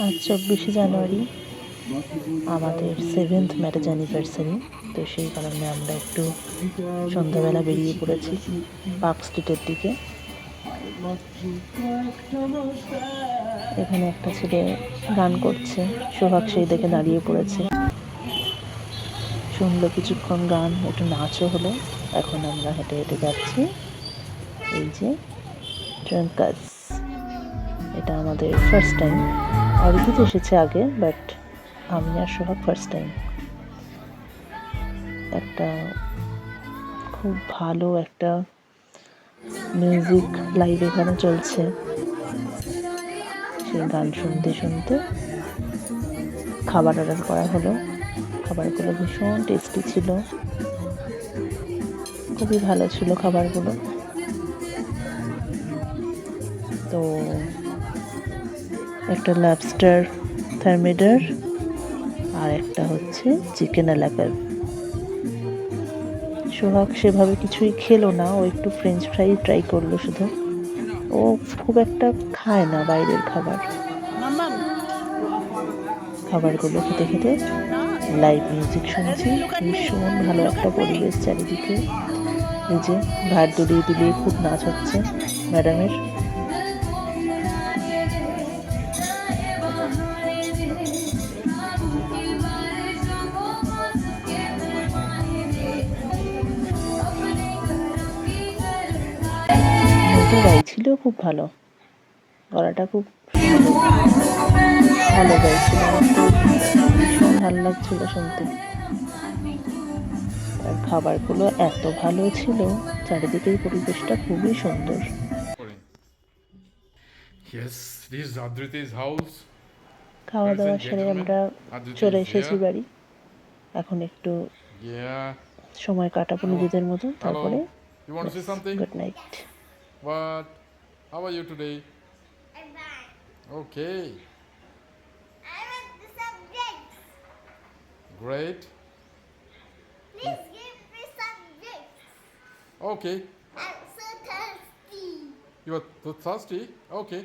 আজ 24শে জানুয়ারি আমাদের 7th marriage anniversary. তো সেই কারণে আমরা একটু সন্ধ্যাবেলা বেরিয়ে পড়েছি পার্ক স্ট্রিটের দিকে। এখানে একটা ছেলে গান করছে, সোহাগ সেই দেখে দাঁড়িয়ে পড়েছে, শুনলো কিছুক্ষণ গান, একটু নাচও হলো। এখন আমরা হেঁটে হেঁটে যাচ্ছি। এই যে ট্রেঙ্কাস, এটা আমাদের ফার্স্ট টাইম। অরিজিৎ এসেছে আগে, বাট আমি আর সোহাগ ফার্স্ট টাইম। একটা খুব ভালো একটা মিউজিক লাইভ এখানে চলছে। সেই গান শুনতে শুনতে খাবার অর্ডার করা হলো। খাবারগুলো ভীষণ টেস্টি ছিল, খুবই ভালো ছিল খাবারগুলো। তো একটা লবস্টার থার্মিডার আর একটা হচ্ছে চিকেন আলাকার। সোহাগ সেভাবে কিছুই খেলো না, ও একটু ফ্রেঞ্চ ফ্রাই ট্রাই করলো শুধু। ও খুব একটা খায় না বাইরের খাবার। খাবারগুলো খেতে খেতে লাইভ মিউজিক শুনছি। ভীষণ ভালো একটা পরিবেশ চারিদিকে। এই যে ঘাট দুলিয়ে দুলিয়ে খুব নাচ হচ্ছে ম্যাডামের। মেয়েটা গাইছিল খুব ভালো, গলাটা খুব সুন্দর, ভালো গাইছিল। আমার তো ভীষণ ভালো লাগছিল শুনতে। আর খাবারগুলো এত ভালো ছিল, চারিদিকের পরিবেশটা খুবই সুন্দর। Yes, this is Adriti's house. খাওয়া Ladies দাওয়া and সেরে gentlemen, আমরা Adriti চলে is এসেছি here. বাড়ি। এখন একটু Yeah. সময় কাটাবো Oh, নিজেদের মতো, তারপরে hello. You want to say something? Good night. What? How are you today? I'm fine. Okay. I want the subjects. Great. Please give me subjects. Okay. I'm so thirsty. You are too thirsty? Okay.